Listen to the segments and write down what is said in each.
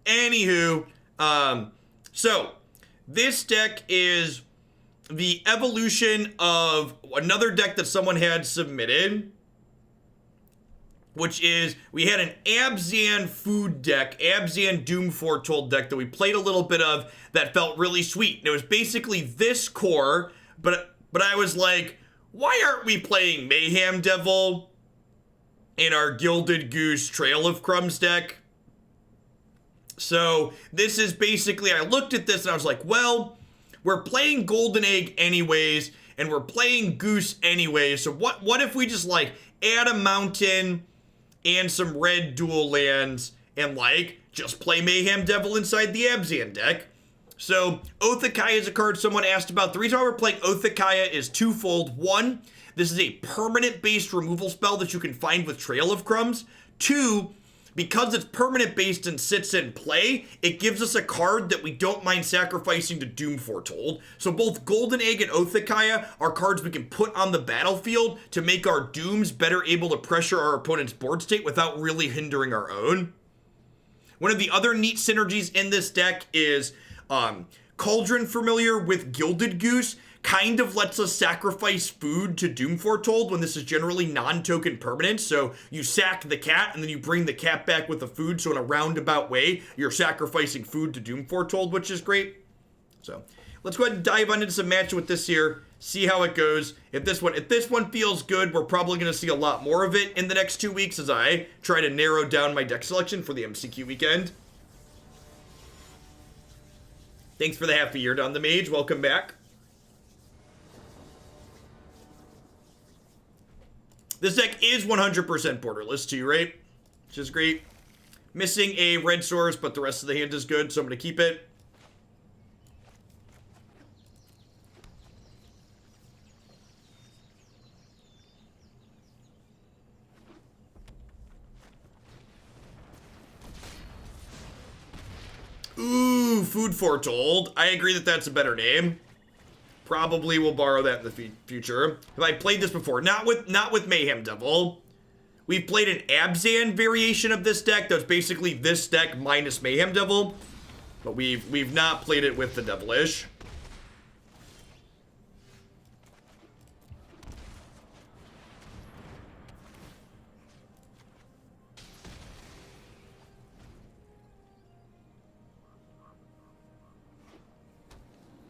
Anywho, so this deck is the evolution of another deck that someone had submitted, which is, we had an Abzan food deck, Abzan Doom Foretold deck that we played a little bit of that felt really sweet. And it was basically this core, but I was like, why aren't we playing Mayhem Devil in our Gilded Goose Trail of Crumbs deck? So this is basically, I looked at this and I was like, well, we're playing Golden Egg anyways, and we're playing Goose anyways, so what if we just like add a mountain and some red dual lands and like just play Mayhem Devil inside the Abzan deck? So Oathakaya is a card someone asked about. The reason why we're playing Oathakaya is twofold. One, this is a permanent based removal spell that you can find with Trail of Crumbs. Two, because it's permanent based and sits in play, it gives us a card that we don't mind sacrificing to Doom Foretold. So both Golden Egg and Oathakaya are cards we can put on the battlefield to make our Dooms better able to pressure our opponent's board state without really hindering our own. One of the other neat synergies in this deck is Cauldron Familiar with Gilded Goose kind of lets us sacrifice food to Doom Foretold when this is generally non-token permanent. So you sack the cat and then you bring the cat back with the food. So in a roundabout way, you're sacrificing food to Doom Foretold, which is great. So let's go ahead and dive on into some match with this here. See how it goes. If this one feels good, we're probably going to see a lot more of it in the next 2 weeks as I try to narrow down my deck selection for the MCQ weekend. Thanks for the half a year, Don the Mage. Welcome back. This deck is 100% borderless too, right? Which is great. Missing a red source, but the rest of the hand is good, so I'm going to keep it. Ooh, Food Foretold. I agree that that's a better name. Probably will borrow that in the future. Have I played this before? Not with Mayhem Devil. We've played an Abzan variation of this deck that's basically this deck minus Mayhem Devil, but we've not played it with the Devilish.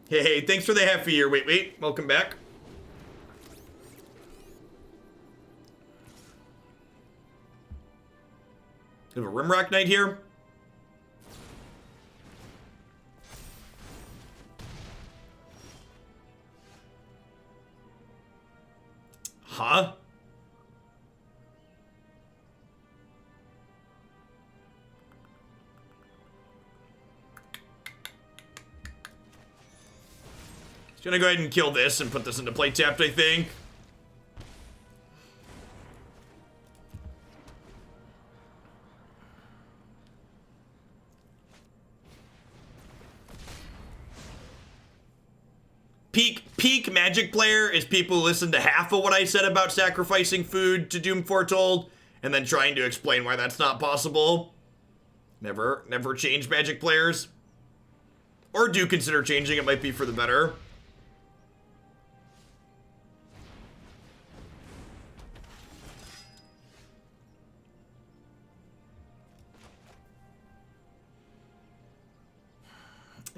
Hey, thanks for the half a year. Wait, welcome back. We have a Rimrock Knight here. Huh? Gonna go ahead and kill this and put this into play tapped, I think. Peak Magic player is people who listen to half of what I said about sacrificing food to Doom Foretold and then trying to explain why that's not possible. Never change Magic players. Or do consider changing, it might be for the better.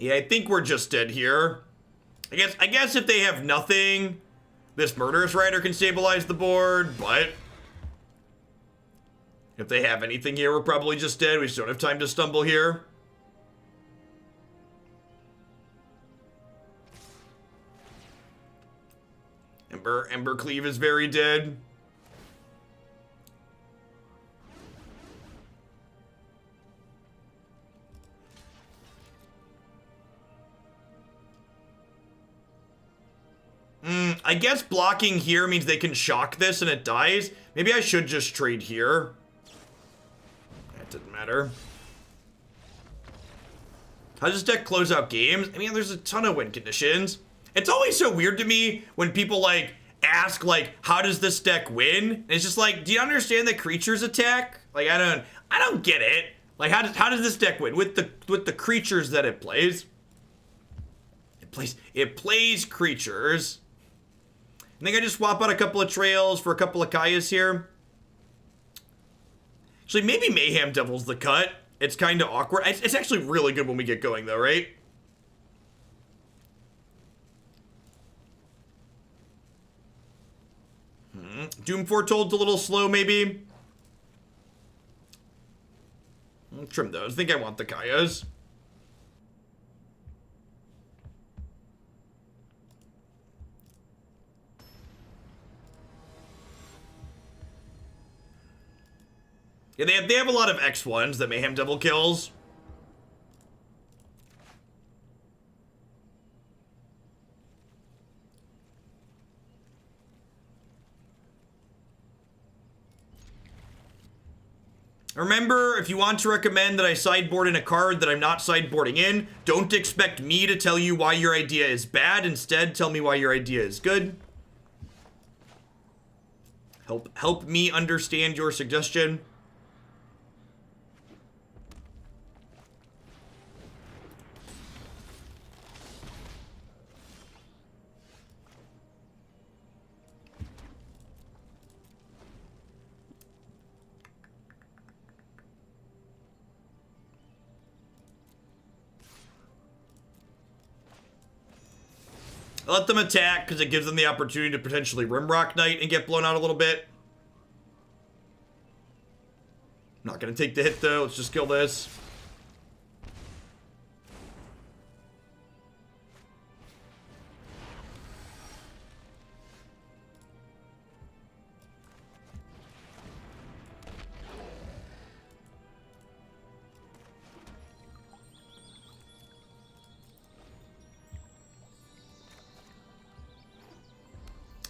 Yeah, I think we're just dead here. I guess if they have nothing, this Murderous Rider can stabilize the board, but if they have anything here, we're probably just dead. We just don't have time to stumble here. Embercleave is very dead. I guess blocking here means they can shock this and it dies. Maybe I should just trade here. That didn't matter. How does this deck close out games? I mean, there's a ton of win conditions. It's always so weird to me when people like ask like, how does this deck win? And it's just like, do you understand that creatures attack? Like, I don't get it. Like, how does this deck win? With the creatures that it plays. It plays creatures. I think I just swap out a couple of Trails for a couple of Kayas here. Actually, maybe Mayhem Devil's the cut. It's kind of awkward. It's actually really good when we get going, though, right? Doom Foretold's a little slow, maybe. I'll trim those. I think I want the Kayas. Yeah, they have a lot of X1s that Mayhem Devil kills. Remember, if you want to recommend that I sideboard in a card that I'm not sideboarding in, don't expect me to tell you why your idea is bad. Instead, tell me why your idea is good. Help me understand your suggestion. I let them attack because it gives them the opportunity to potentially Rimrock Knight and get blown out a little bit. Not going to take the hit, though. Let's just kill this.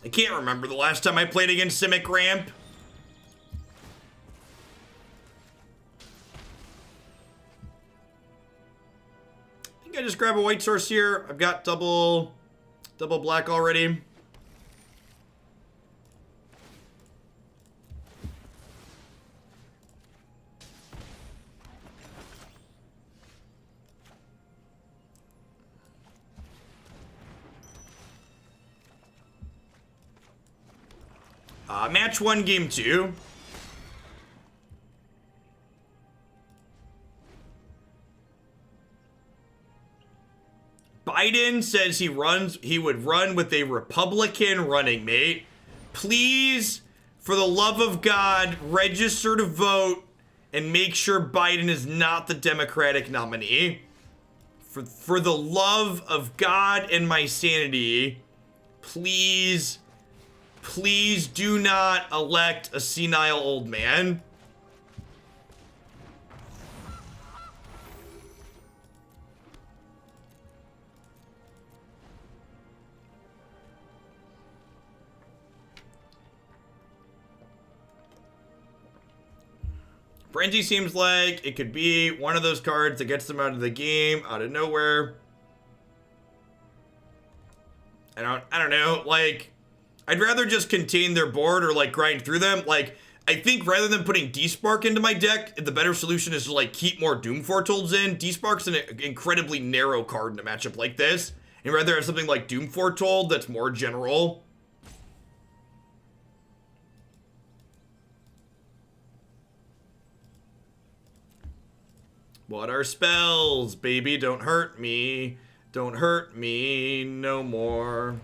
I can't remember the last time I played against Simic Ramp. I think I just grab a white source here. I've got double black already. Match 1, game 2. Biden says he would run with a Republican running mate. Please, for the love of God, register to vote and make sure Biden is not the Democratic nominee. For the love of God and my sanity, please do not elect a senile old man. Frenzy seems like it could be one of those cards that gets them out of the game out of nowhere. I don't know, like, I'd rather just contain their board or, like, grind through them. Like, I think rather than putting Despark into my deck, the better solution is to, like, keep more Doom Foretold's in. Despark's an incredibly narrow card in a matchup like this. And rather have something like Doom Foretold that's more general. What are spells? Baby, don't hurt me. Don't hurt me no more.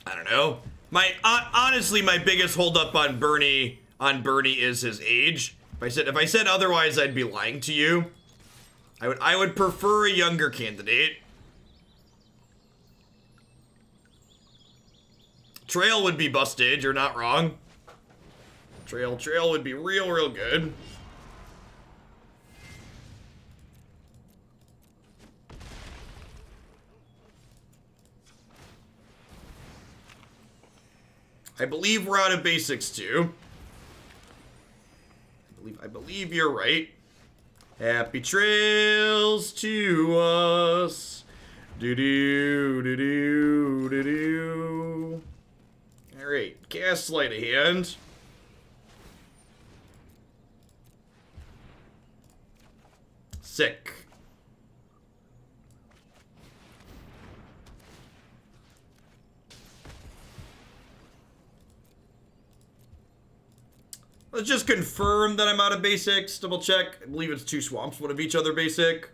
I don't know. Honestly, my biggest holdup on Bernie is his age. If I said otherwise, I'd be lying to you. I would prefer a younger candidate. Trail would be busted. You're not wrong. Trail would be real good. I believe we're out of basics too. I believe you're right. Happy trails to us. Do-do, do-do, do-do. Alright, cast Sleight of Hand. Sick. Let's just confirm that I'm out of basics. Double check. I believe it's 2 swamps, one of each other basic.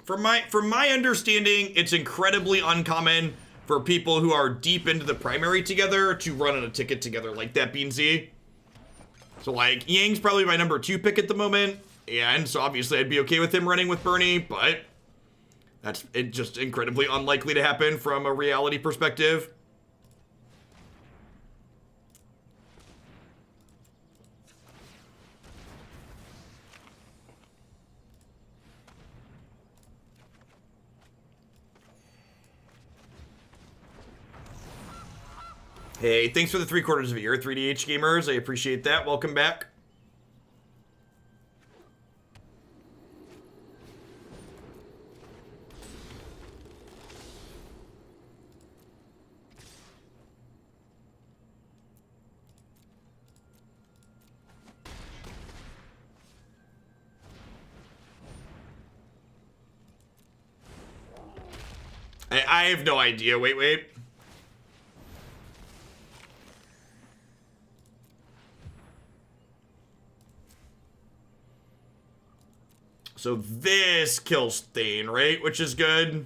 From my understanding, it's incredibly uncommon for people who are deep into the primary together to run on a ticket together like that, Beansy. So, like, Yang's probably my number 2 pick at the moment, and so obviously I'd be okay with him running with Bernie, but that's just incredibly unlikely to happen from a reality perspective. Hey, thanks for the 3/4 of a year, 3DH gamers. I appreciate that. Welcome back. I have no idea. Wait. So this kills Thane, right? Which is good.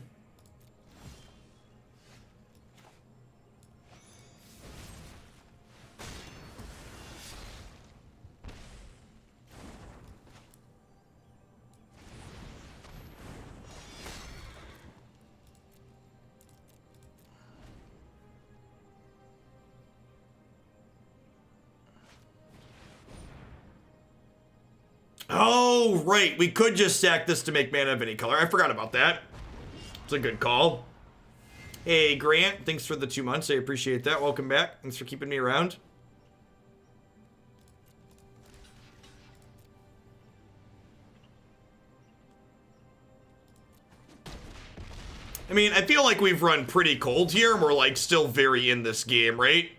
Oh, right. We could just sack this to make mana of any color. I forgot about that. It's a good call. Hey, Grant. Thanks for the 2 months. I appreciate that. Welcome back. Thanks for keeping me around. I mean, I feel like we've run pretty cold here, and we're, like, still very in this game, right?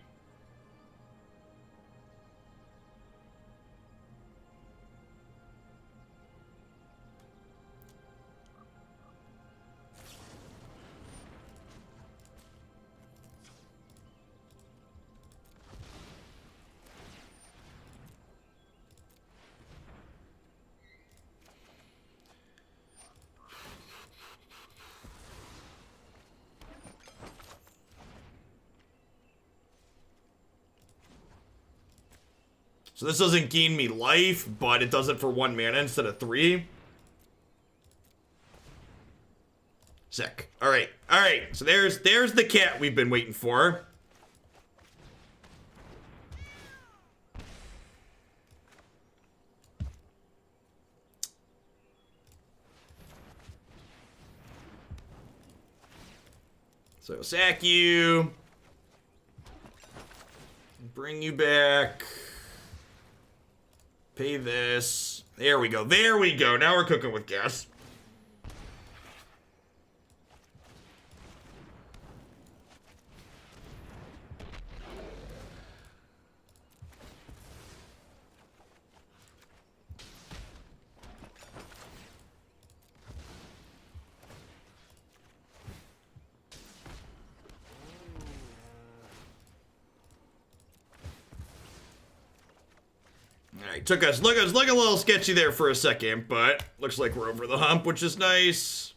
So this doesn't gain me life, but it does it for 1 mana instead of 3. Sick. Alright. So there's the cat we've been waiting for. So sack you. Bring you back. Pay this. There we go. Now we're cooking with gas. Alright, took us looking a little sketchy there for a second, but looks like we're over the hump, which is nice.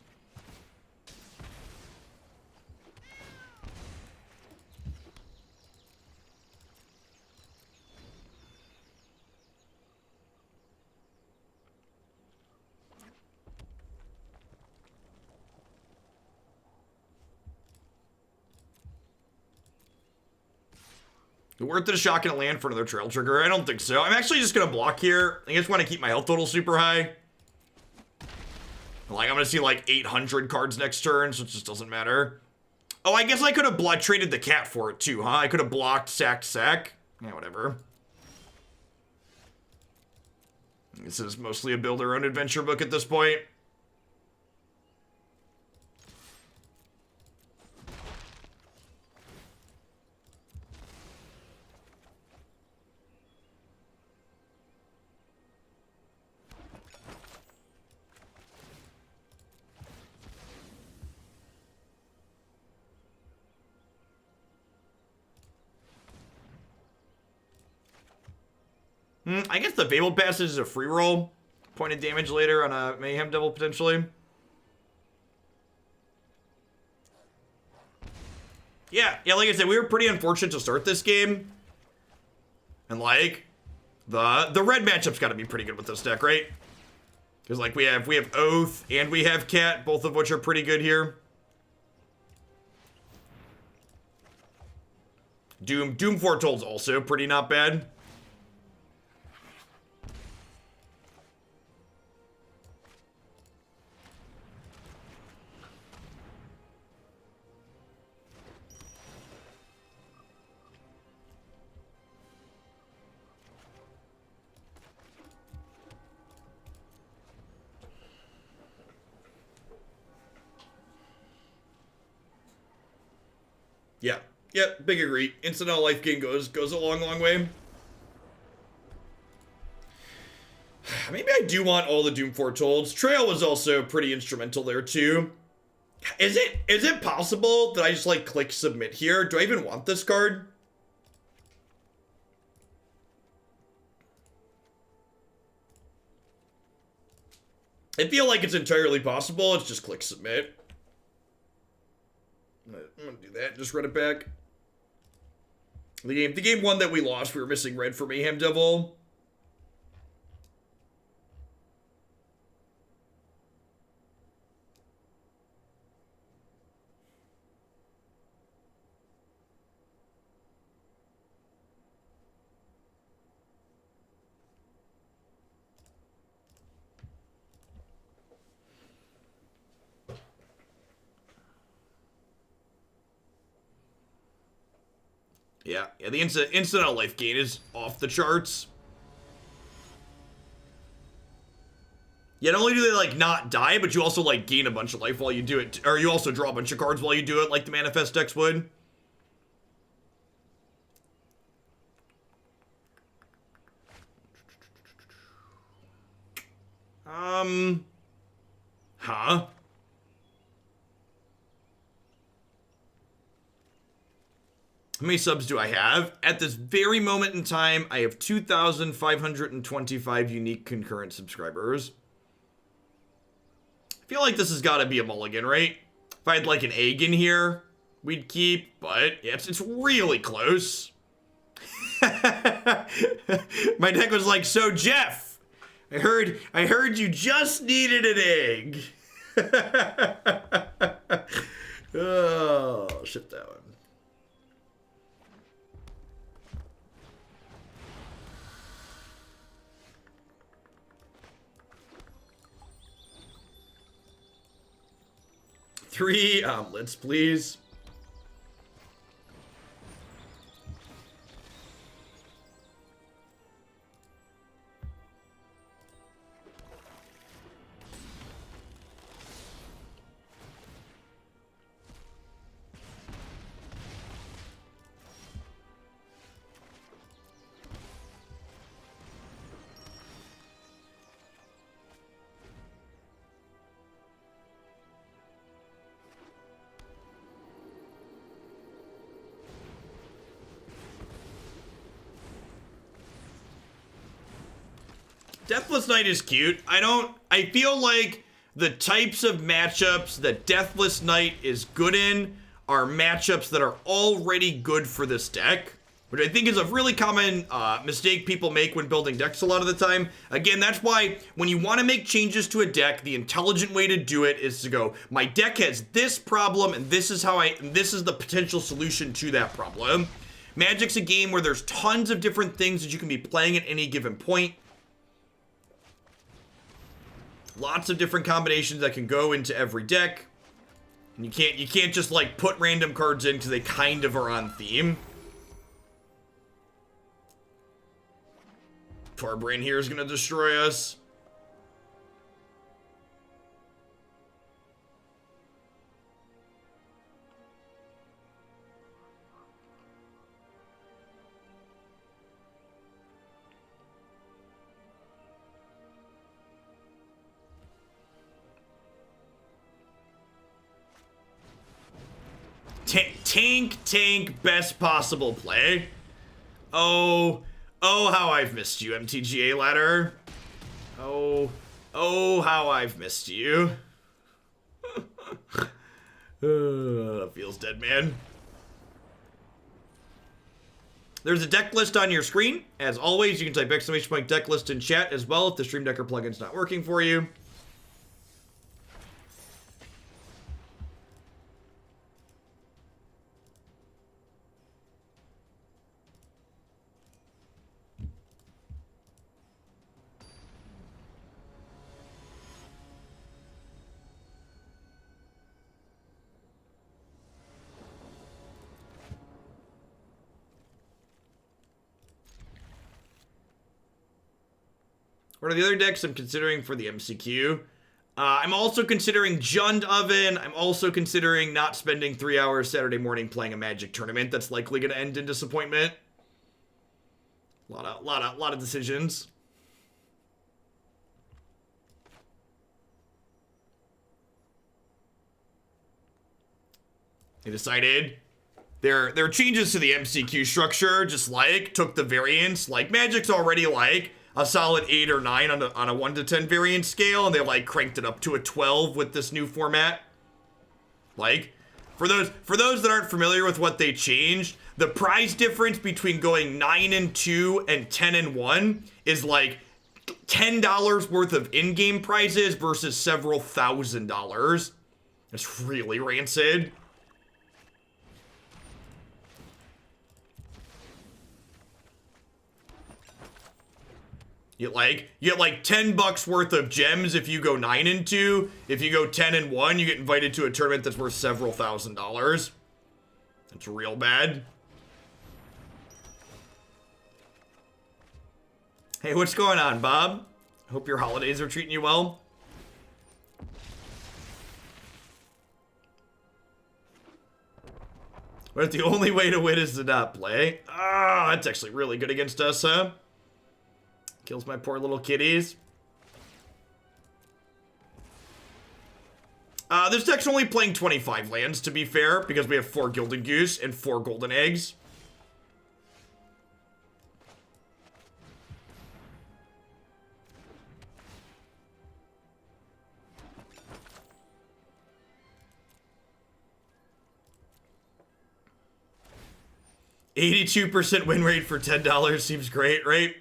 Worth it a shock and a land for another trail trigger? I don't think so. I'm actually just gonna block here. I just want to keep my health total super high. Like, I'm gonna see like 800 cards next turn, so it just doesn't matter. Oh, I guess I could have blood traded the cat for it too, huh? I could have blocked sack. Yeah, whatever. This is mostly a build-our-own adventure book at this point. I guess the Fabled Passage is a free roll. Point of damage later on a Mayhem Devil, potentially. Yeah, like I said, we were pretty unfortunate to start this game. And, like, the red matchup's got to be pretty good with this deck, right? Because, like, we have Oath and we have Cat, both of which are pretty good here. Doom Foretold's also pretty not bad. Yeah, big agree. Incidental life gain goes a long way. Maybe I do want all the Doom Foretolds. Trail was also pretty instrumental there too. Is it possible that I just like click submit here? Do I even want this card? I feel like it's entirely possible. It's just click submit. I'm gonna do that. Just run it back. The game one that we lost, we were missing red for Mayhem Devil. Yeah, the incidental life gain is off the charts. Yeah, not only do they, like, not die, but you also, like, gain a bunch of life while you do it. Or you also draw a bunch of cards while you do it, like the Manifest decks would. Huh? How many subs do I have? At this very moment in time, I have 2,525 unique concurrent subscribers. I feel like this has got to be a mulligan, right? If I had like an egg in here, we'd keep, but yeah, it's really close. My deck was like, so Jeff, I heard you just needed an egg. Oh, shit that one. Three omelets, please. Deathless Knight is cute. I feel like the types of matchups that Deathless Knight is good in are matchups that are already good for this deck, which I think is a really common mistake people make when building decks a lot of the time. Again, that's why when you want to make changes to a deck, the intelligent way to do it is to go, my deck has this problem, and this is the potential solution to that problem. Magic's a game where there's tons of different things that you can be playing at any given point. Lots of different combinations that can go into every deck. And you can't just like put random cards in because they kind of are on theme. Farbrain here is going to destroy us. Tank, best possible play. Oh, how I've missed you, MTGA ladder. Oh, how I've missed you. That feels dead, man. There's a deck list on your screen. As always, you can type ! deck list in chat as well if the Stream Decker plugin's not working for you. What are the other decks I'm considering for the MCQ? I'm also considering Jund Oven. I'm also considering not spending 3 hours Saturday morning playing a Magic tournament that's likely going to end in disappointment. Lot of decisions. They decided there are changes to the MCQ structure, just like took the variance. Like Magic's already like a solid 8 or 9 on a 1 to 10 variance scale, and they like cranked it up to a 12 with this new format. Like, for those that aren't familiar with what they changed, the prize difference between going 9 and 2 and 10 and 1 is like $10 worth of in-game prizes versus several $1,000s. It's really rancid. You get like $10 worth of gems if you go 9 and 2. If you go 10 and 1, you get invited to a tournament that's worth several $1,000s. That's real bad. Hey, what's going on, Bob? Hope your holidays are treating you well. But the only way to win is to not play. Ah, that's actually really good against us, huh? Kills my poor little kitties. This deck's only playing 25 lands, to be fair, because we have 4 Gilded Goose and 4 Golden Eggs. $82% win rate for $10 seems great, right?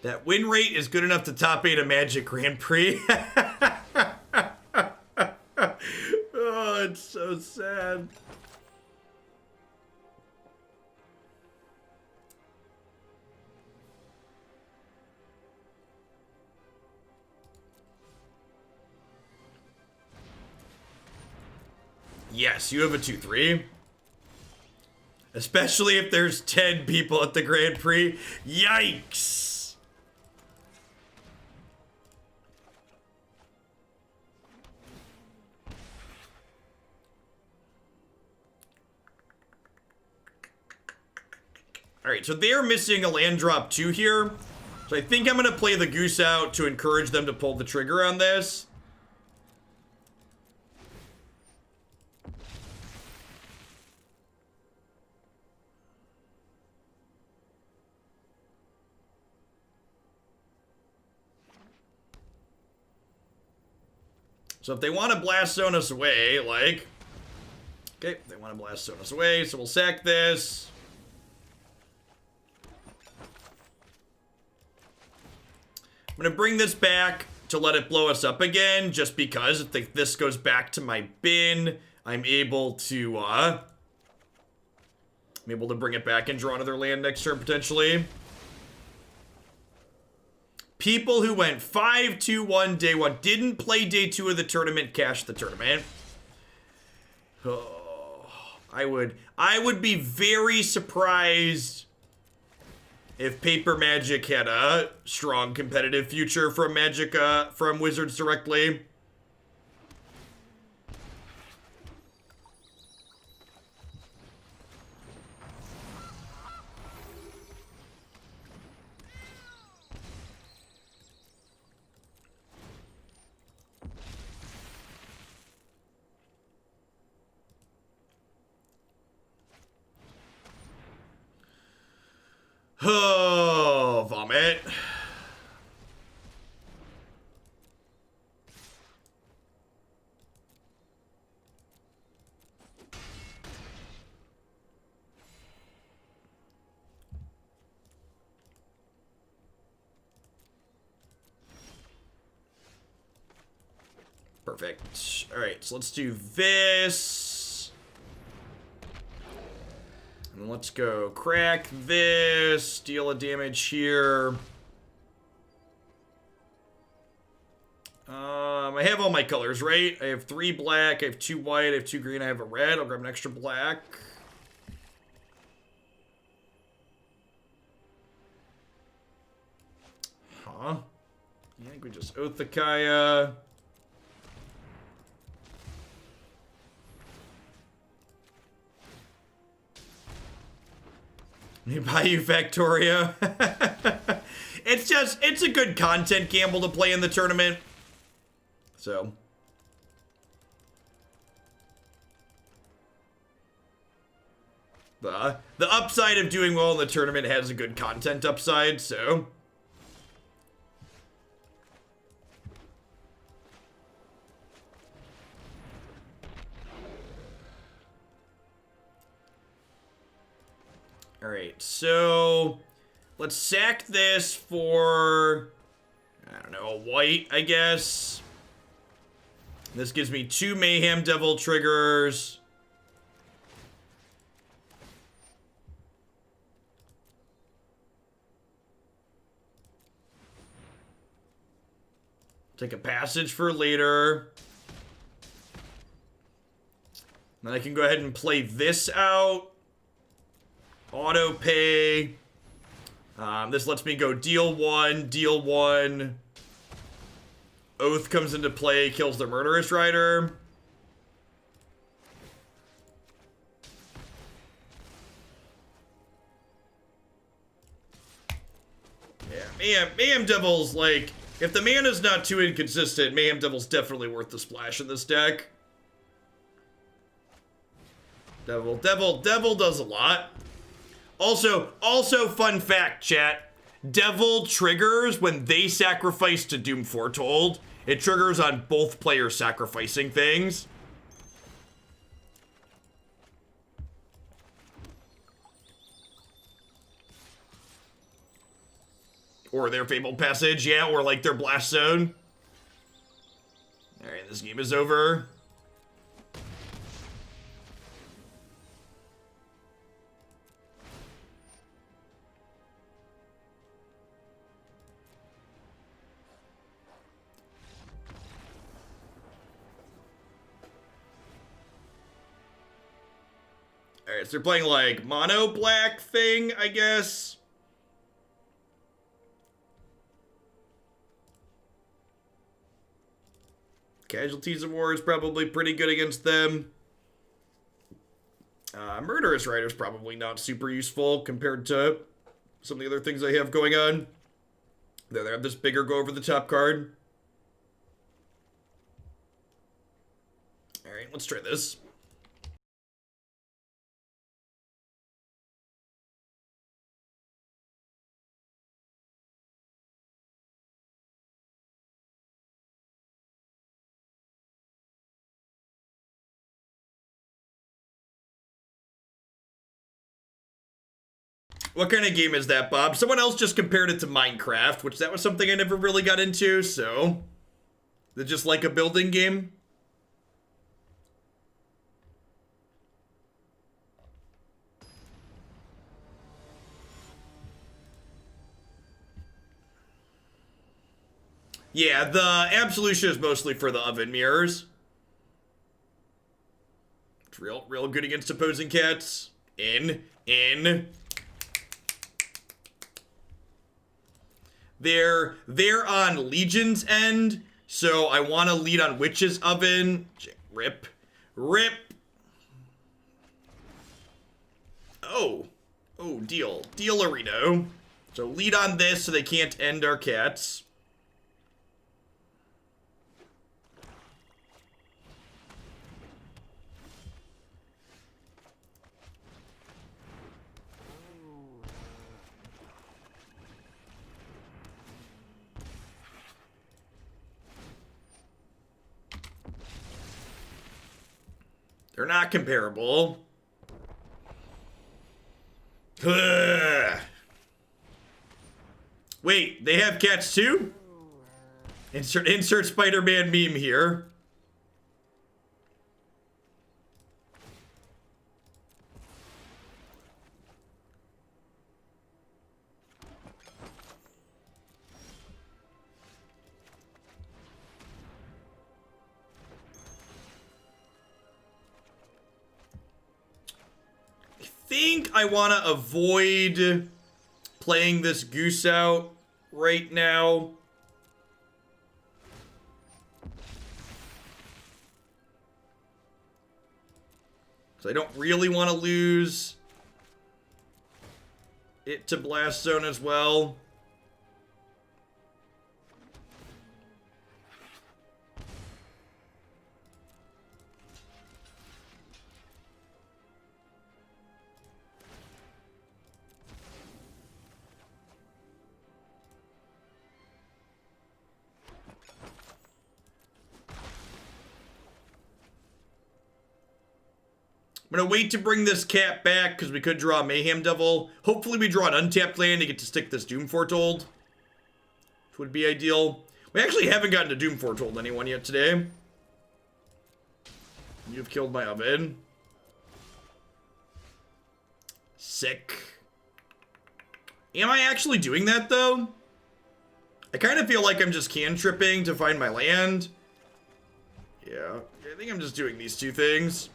That win rate is good enough to top 8 a Magic Grand Prix. Oh, it's so sad. Yes, you have a 2-3. Especially if there's 10 people at the Grand Prix. Yikes! Alright, so they're missing a land drop 2 here. So I think I'm going to play the Goose out to encourage them to pull the trigger on this. So if they want to blast zone us away, like... Okay, they want to blast zone us away, so we'll sack this. I'm going to bring this back to let it blow us up again, just because if this goes back to my bin, I'm able to bring it back and draw another land next turn, potentially. People who went 5-2-1 day 1 didn't play day 2 of the tournament, cashed the tournament. Oh, I would be very surprised if Paper Magic had a strong competitive future from Magic, from Wizards directly. Oh, vomit. Perfect. All right, so let's do this. And let's go crack this, deal a damage here. I have all my colors, right? I have 3 black, I have 2 white, I have 2 green, I have a red. I'll grab an extra black. Huh? I think we just Oath the Kaya. Bayou Factorio. It's a good content gamble to play in the tournament. So. The upside of doing well in the tournament has a good content upside, so. Alright, so let's sack this for, I don't know, a white, I guess. This gives me 2 Mayhem Devil triggers. Take a passage for later. Then I can go ahead and play this out. Auto pay. This lets me go deal 1, deal 1. Oath comes into play, kills the Murderous Rider. Yeah, Mayhem Devil's like, if the mana's not too inconsistent, Mayhem Devil's definitely worth the splash in this deck. Devil does a lot. Also, fun fact, chat. Devil triggers when they sacrifice to Doom Foretold. It triggers on both players sacrificing things. Or their Fabled Passage, yeah, or like their Blast Zone. Alright, this game is over. Alright, so they're playing like mono black thing, I guess. Casualties of War is probably pretty good against them. Murderous Rider is probably not super useful compared to some of the other things I have going on. They have this bigger go over the top card. Alright, let's try this. What kind of game is that, Bob? Someone else just compared it to Minecraft, which that was something I never really got into, so... Is it just like a building game? Yeah, the Absolution is mostly for the oven mirrors. It's real good against opposing cats. In. They're on Legion's end, so I want to lead on Witch's Oven. Rip. Oh, Dealerino. So lead on this so they can't end our cats. They're not comparable. Ugh. Wait, they have cats too? Insert Spider-Man meme here. I think I want to avoid playing this goose out right now. Because I don't really want to lose it to Blast Zone as well. I'm gonna wait to bring this cat back because we could draw a Mayhem Devil. Hopefully we draw an untapped land to get to stick this Doom Foretold, which would be ideal. We actually haven't gotten to Doom Foretold anyone yet today. You've killed my oven. Sick. Am I actually doing that though? I kind of feel like I'm just cantripping to find my land. Yeah, I think I'm just doing these two things.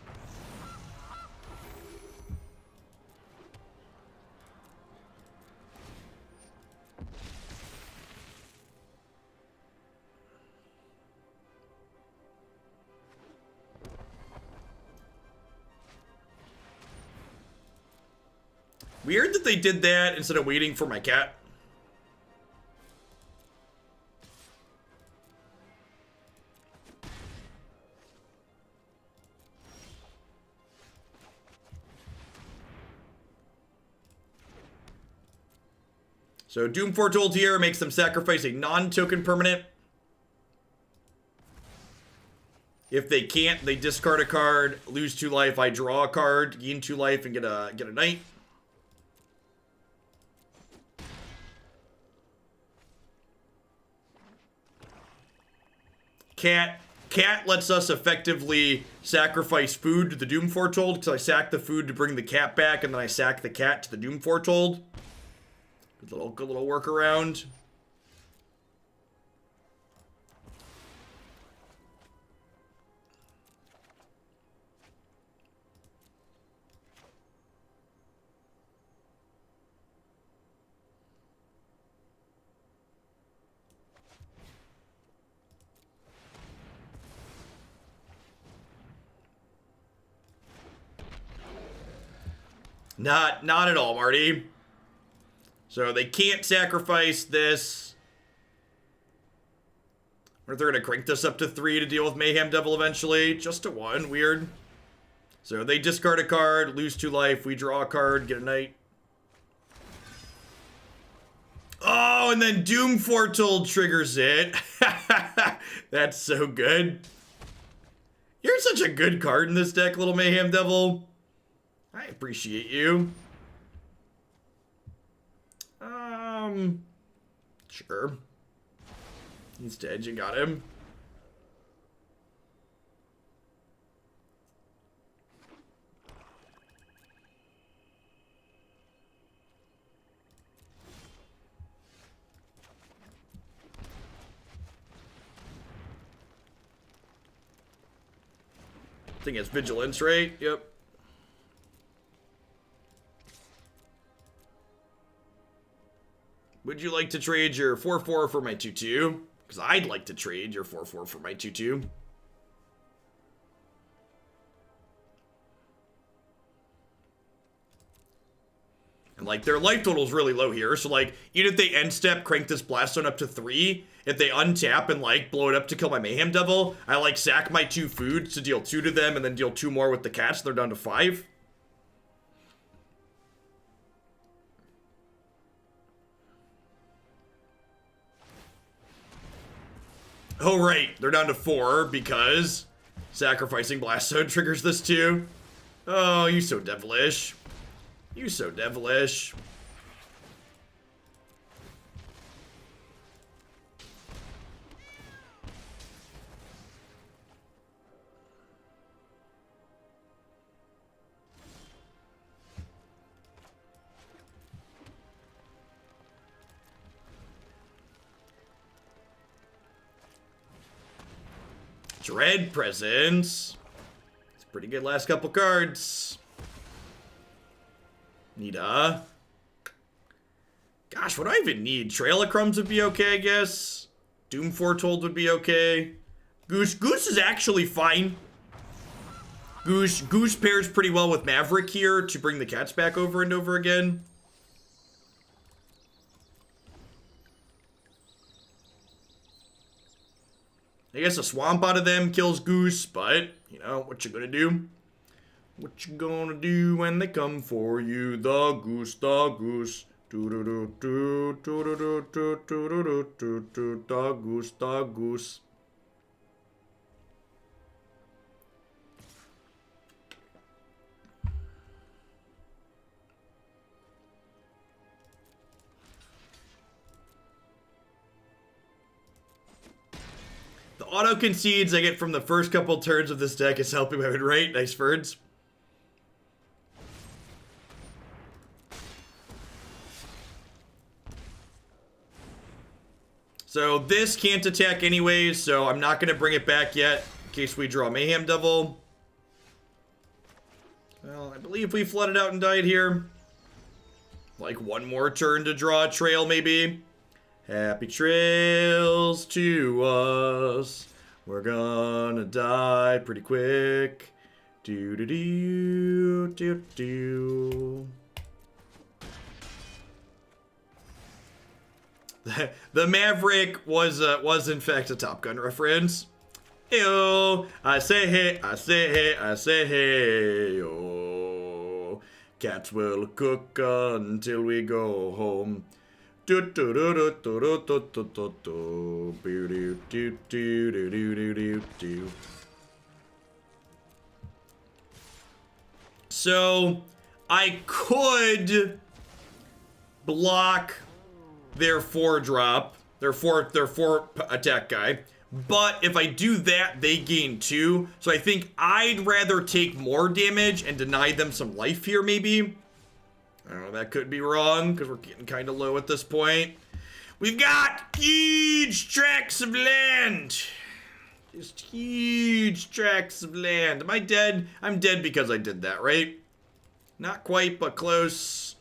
Weird that they did that instead of waiting for my cat. So Doom Foretold here makes them sacrifice a non-token permanent. If they can't, they discard a card, lose 2 life. I draw a card, gain 2 life, and get a knight. Cat lets us effectively sacrifice food to the Doom Foretold because I sack the food to bring the cat back, and then I sack the cat to the Doom Foretold. Good little workaround. Not at all, Marty. So they can't sacrifice this. Or they're going to crank this up to 3 to deal with Mayhem Devil eventually. Just to 1. Weird. So they discard a card, lose 2 life. We draw a card, get a knight. Oh, and then Doom Foretold triggers it. That's so good. You're such a good card in this deck, little Mayhem Devil. I appreciate you. Sure. He's dead, you got him. I think it's vigilance, right? Yep. Would you like to trade your 4/4 for my 2/2? Because I'd like to trade your 4/4 for my 2/2. And like their life total is really low here, so like even if they end step, crank this blast zone up to 3, if they untap and like blow it up to kill my Mayhem Devil, I like sack my 2 foods to deal 2 to them and then deal 2 more with the cats. They're down to 5. Oh right, they're down to 4 because sacrificing blast zone triggers this too. Oh, you so devilish. You so devilish. Dread Presence. It's pretty good last couple cards. Gosh, what do I even need? Trail of Crumbs would be okay, I guess. Doom Foretold would be okay. Goose is actually fine. Goose pairs pretty well with Maverick here to bring the cats back over and over again. I guess a swamp out of them kills Goose, but, you know, what you gonna do? What you gonna do when they come for you? The goose, the goose. Do-do-do-do, do-do-do-do-do-do-do-do, the goose, the goose. The auto concedes I get from the first couple turns of this deck is helping my win rate. Nice birds. So this can't attack anyways, so I'm not going to bring it back yet in case we draw Mayhem Devil. Well, I believe we flooded out and died here. Like one more turn to draw a trail maybe. Happy trails to us. We're gonna die pretty quick. Do-do-do-do-do. The Maverick was in fact a Top Gun reference. Ew, I say hey, I say hey, I say hey, oh. Cats will cook until we go home. Do do do do do do do do do do do do do do do do do. So I could block their 4-drop, their four attack guy. But if I do that, they gain 2. So I think I'd rather take more damage and deny them some life here, maybe. I don't know, that could be wrong, because we're getting kind of low at this point. We've got huge tracts of land. Just huge tracts of land. Am I dead? I'm dead because I did that, right? Not quite, but close.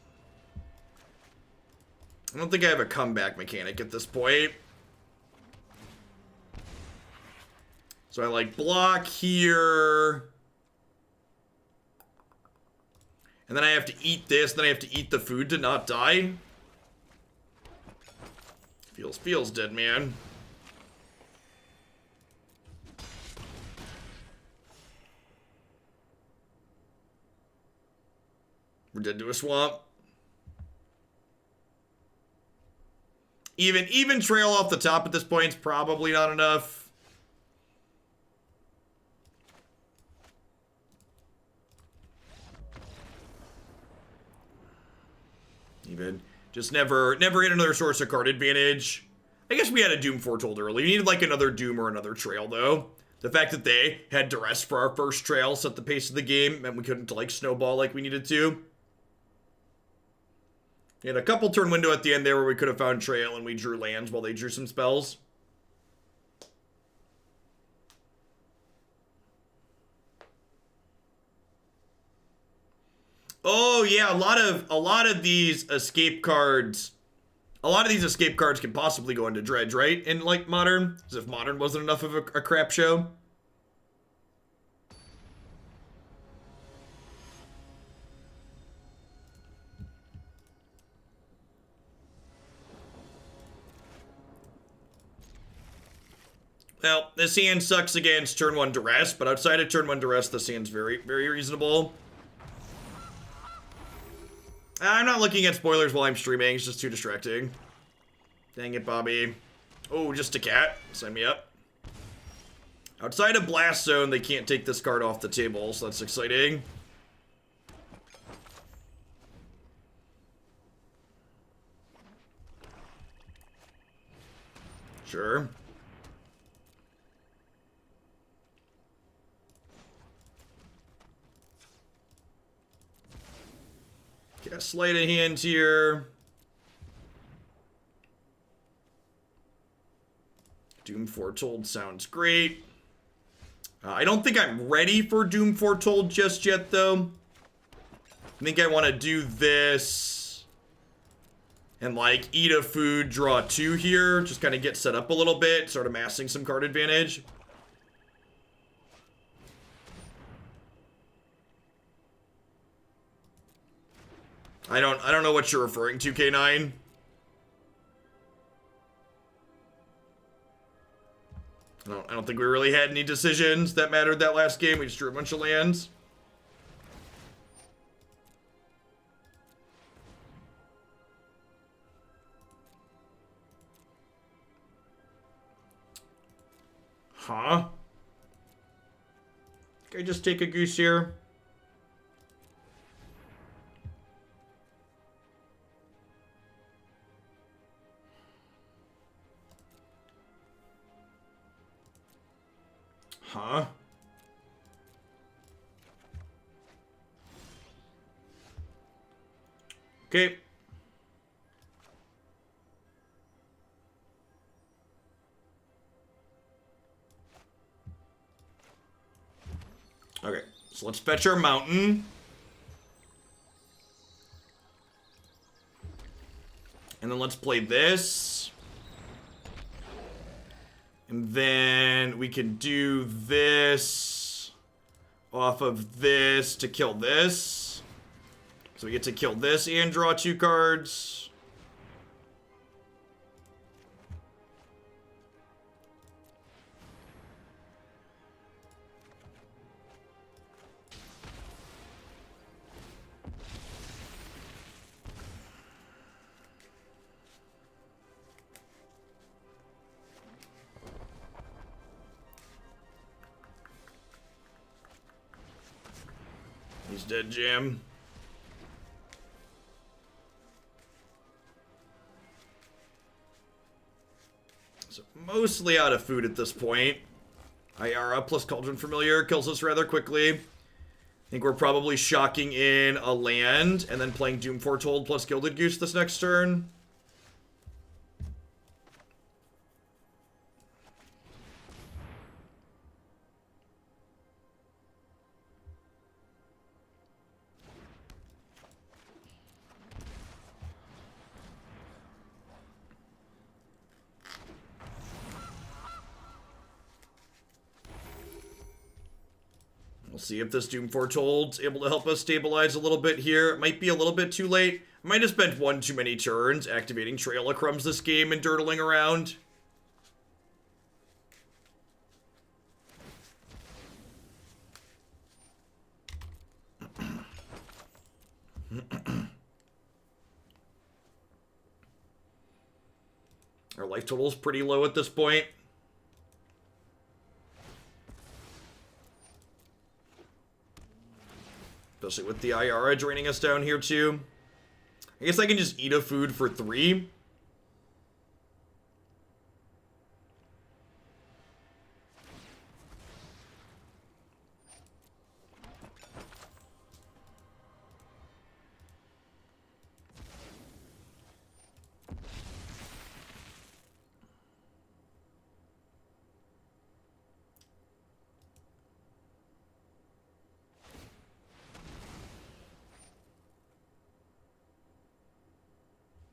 I don't think I have a comeback mechanic at this point. So I like block here. And then I have to eat this, then I have to eat the food to not die. Feels dead, man. We're dead to a swamp. Even trail off the top at this point is probably not enough. Just never hit another source of card advantage. I guess we had a Doom Foretold early. We needed like another Doom or another Trail though. The fact that they had Duress for our first Trail set the pace of the game, meant we couldn't like snowball like we needed to. We had a couple turn window at the end there where we could have found Trail and we drew lands while they drew some spells. Oh yeah, a lot of these escape cards. A lot of these escape cards can possibly go into Dredge, right? In like Modern, as if Modern wasn't enough of a crap show. Well, this hand sucks against turn 1 Duress, but outside of turn 1 Duress, this hand's very, very reasonable. I'm not looking at spoilers while I'm streaming, it's just too distracting. Dang it, Bobby. Oh, just a cat. Sign me up. Outside of Blast Zone, they can't take this card off the table, so that's exciting. Sure. Got sleight of hand here. Doom Foretold sounds great. I don't think I'm ready for Doom Foretold just yet, though. I think I want to do this and, like, eat a food, draw 2 here. Just kind of get set up a little bit, start amassing some card advantage. I don't know what you're referring to, K9. I don't think we really had any decisions that mattered that last game. We just drew a bunch of lands. Huh? Can I just take a goose here? Huh? Okay. Okay, so let's fetch our mountain. And then let's play this. And then we can do this off of this to kill this. So we get to kill this and draw 2 cards. He's dead, Jam. So mostly out of food at this point. Ayara plus Cauldron Familiar kills us rather quickly. I think we're probably shocking in a land and then playing Doom Foretold plus Gilded Goose this next turn. We'll see if this Doom Foretold's able to help us stabilize a little bit here. It might be a little bit too late. I might have spent 1 too many turns activating Trail of Crumbs this game and dirtling around. Our life total's pretty low at this point. Especially with the Ayara draining us down here too. I guess I can just eat a food for 3.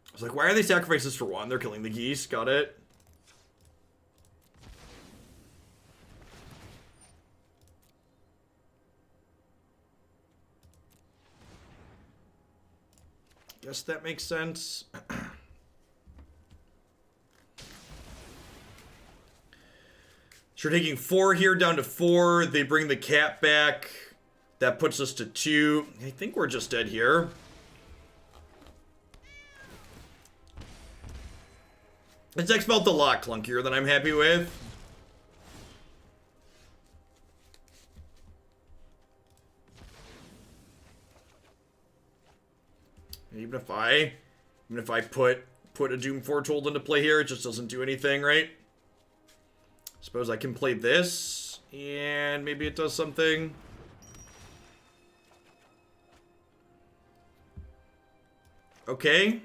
I was like, why are they sacrifices for 1? They're killing the geese. Got it. Guess that makes sense. So we're taking 4 here down to 4. They bring the cat back. That puts us to 2. I think we're just dead here. This deck felt a lot clunkier than I'm happy with. Even if I put a Doom Foretold into play here, it just doesn't do anything, right? Suppose I can play this, and maybe it does something. Okay.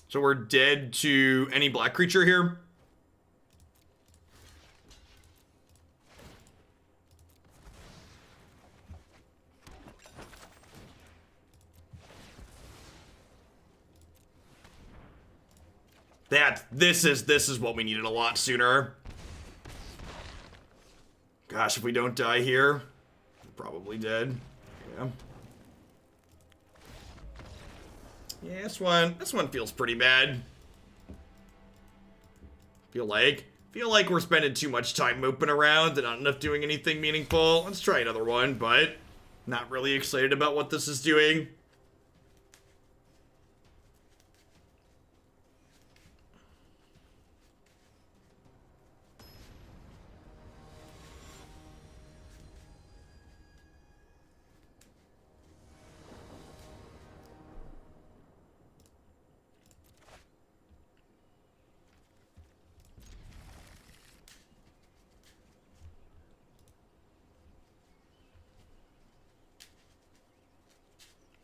So we're dead to any black creature here. This is what we needed a lot sooner. Gosh, if we don't die here, we're probably dead. Yeah. Yeah, this one feels pretty bad. Feel like we're spending too much time moping around and not enough doing anything meaningful. Let's try another one, but not really excited about what this is doing.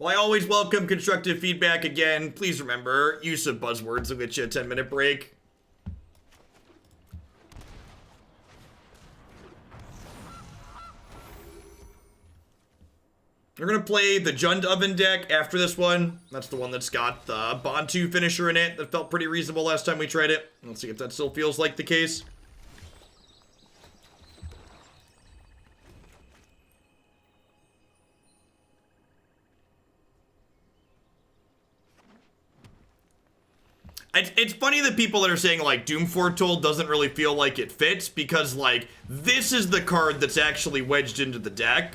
Well, I always welcome constructive feedback. Again, please remember, use of buzzwords will get you a 10-minute break. We're going to play the Jund Oven deck after this one. That's the one that's got the Bond 2 finisher in it. That felt pretty reasonable last time we tried it. Let's see if that still feels like the case. It's funny that people that are saying, like, Doom Foretold doesn't really feel like it fits, because, like, this is the card that's actually wedged into the deck.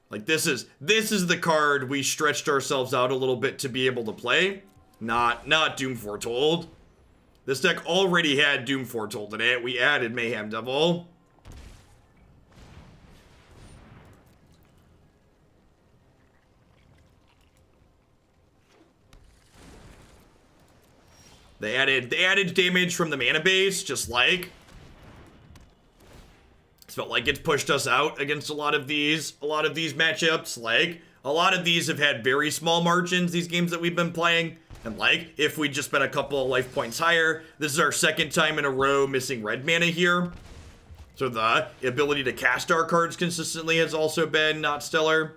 Like, this is the card we stretched ourselves out a little bit to be able to play. Not Doom Foretold. This deck already had Doom Foretold in it. We added Mayhem Devil. They added damage from the mana base, just like. It felt like it's pushed us out against a lot of these matchups. Like, a lot of these have had very small margins, these games that we've been playing. And like, if we just been a couple of life points higher, this is our second time in a row missing red mana here. So the ability to cast our cards consistently has also been not stellar.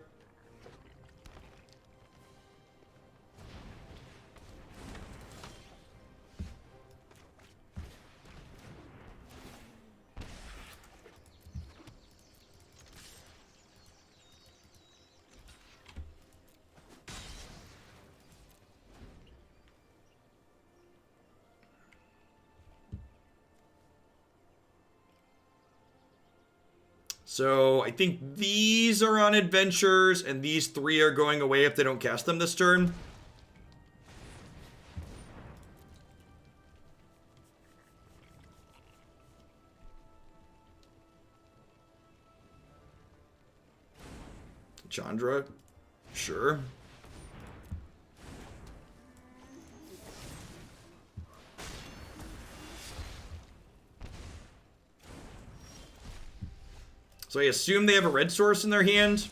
So I think these are on adventures, and these 3 are going away if they don't cast them this turn. Chandra, sure. So I assume they have a red source in their hand.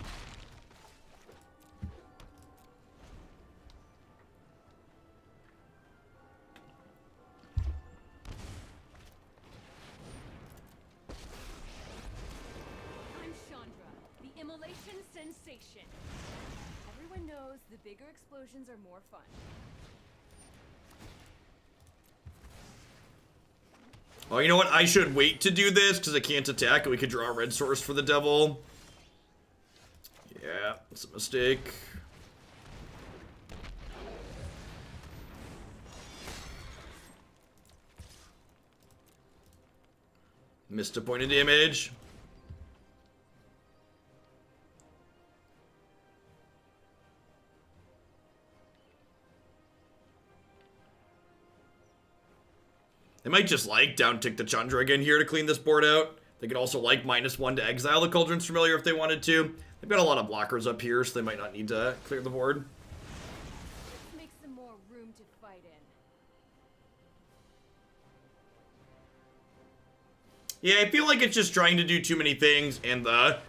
I'm Chandra, the immolation sensation. Everyone knows the bigger explosions are more fun. Oh, you know what? I should wait to do this because I can't attack and we could draw a red source for the devil. Yeah, that's a mistake. Missed a point of damage. They might just like down-tick the Chandra again here to clean this board out. They could also like -1 to exile the Cauldron Familiar if they wanted to. They've got a lot of blockers up here, so they might not need to clear the board. Makes some more room to fight in. Yeah, I feel like it's just trying to do too many things, and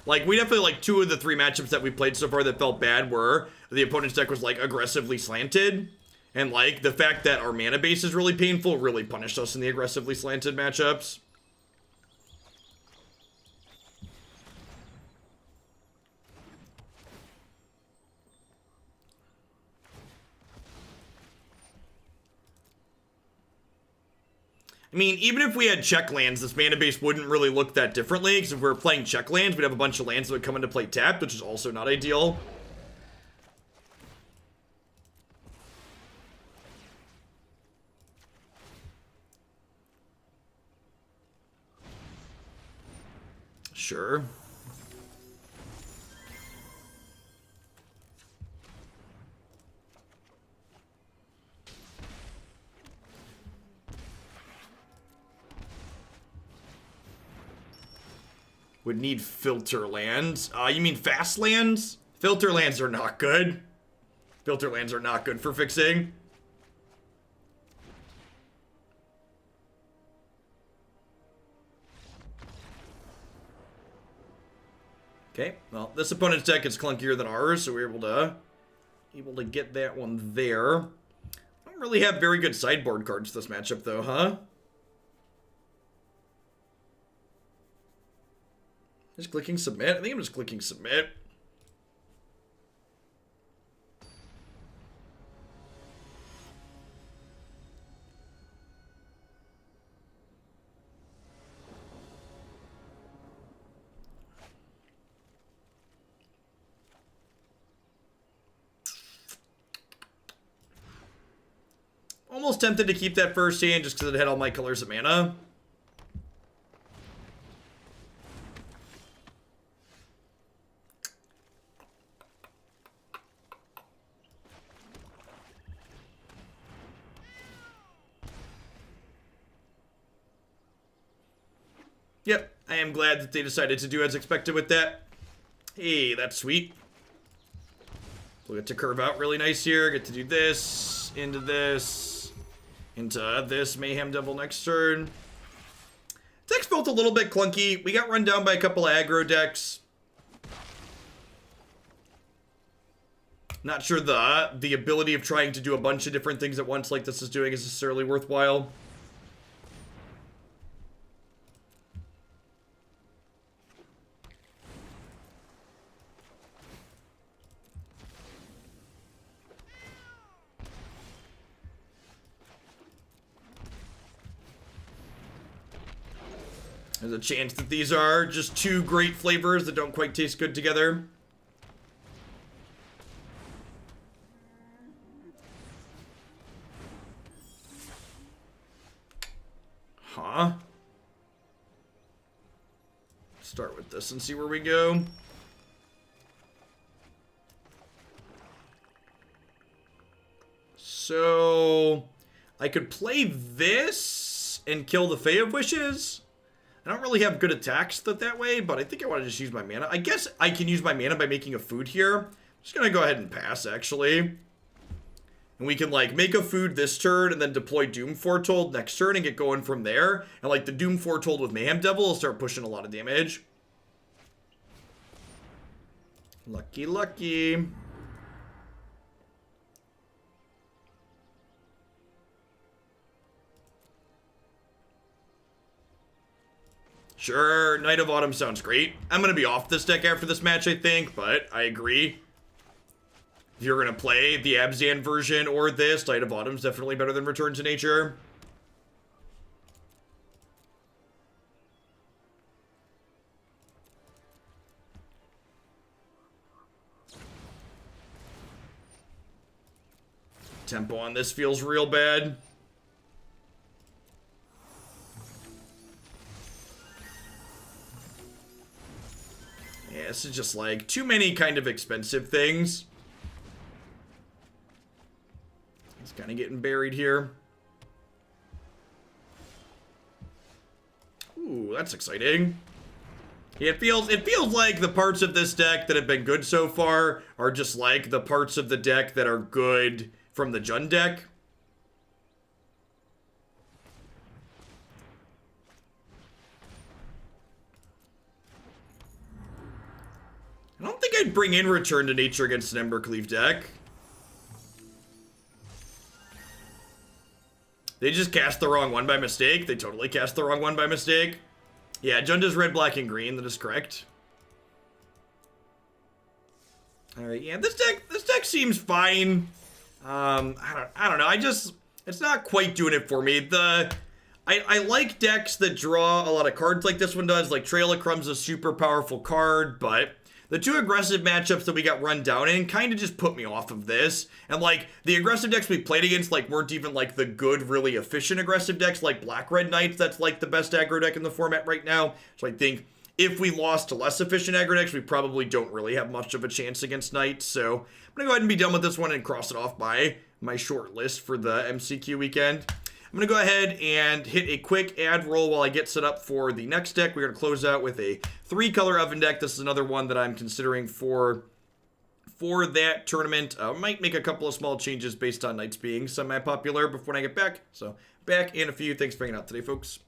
like, we definitely, like, 2 of the 3 matchups that we played so far that felt bad were the opponent's deck was, like, aggressively slanted, and, like, the fact that our mana base is really painful really punished us in the aggressively slanted matchups. I mean, even if we had check lands, this mana base wouldn't really look that differently, because if we were playing check lands, we'd have a bunch of lands that would come into play tapped, which is also not ideal. Sure. Would need filter lands. You mean fast lands? Filter lands are not good. Filter lands are not good for fixing. Okay, well, this opponent's deck is clunkier than ours, so we're able to get that one there. I don't really have very good sideboard cards this matchup, though, huh? Just clicking submit? I think I'm just clicking submit. Almost tempted to keep that first hand just because it had all my colors of mana. Yep, I am glad that they decided to do as expected with that. Hey, that's sweet. We'll get to curve out really nice here. Get to do this, into this, into this Mayhem Devil next turn. Deck's felt a little bit clunky. We got run down by a couple of aggro decks. Not sure the ability of trying to do a bunch of different things at once like this is doing is necessarily worthwhile. There's a chance that these are just 2 great flavors that don't quite taste good together. Huh? Start with this and see where we go. So I could play this and kill the Fae of Wishes. I don't really have good attacks that way, but I think I want to just use my mana. I guess I can use my mana by making a food here. I'm just going to go ahead and pass, actually. And we can, like, make a food this turn and then deploy Doom Foretold next turn and get going from there. And, like, the Doom Foretold with Mayhem Devil will start pushing a lot of damage. Lucky, lucky. Sure, Knight of Autumn sounds great. I'm going to be off this deck after this match, I think, but I agree. If you're going to play the Abzan version or this, Knight of Autumn's definitely better than Return to Nature. Tempo on this feels real bad. Yeah, this is just like too many kind of expensive things. It's kind of getting buried here. Ooh, that's exciting. Yeah, it feels like the parts of this deck that have been good so far are just like the parts of the deck that are good from the Jund deck. I don't think I'd bring in Return to Nature against an Embercleave deck. They just cast the wrong one by mistake. They totally cast the wrong one by mistake. Yeah, Jund is red, black, and green. That is correct. All right, yeah, this deck seems fine. I don't know. It's not quite doing it for me. I like decks that draw a lot of cards like this one does. Like Trail of Crumbs is a super powerful card, but the two aggressive matchups that we got run down in kind of just put me off of this. And, like, the aggressive decks we played against, like, weren't even, like, the good, really efficient aggressive decks, like Black-Red Knights. That's, like, the best aggro deck in the format right now. So I think if we lost to less efficient aggro decks, we probably don't really have much of a chance against Knights. So I'm going to go ahead and be done with this one and cross it off by my short list for the MCQ weekend. I'm going to go ahead and hit a quick ad roll while I get set up for the next deck. We're going to close out with a 3-color Oven deck. This is another one that I'm considering for that tournament. I might make a couple of small changes based on Knights being semi-popular before I get back. So, back in a few. Thanks for hanging out today, folks.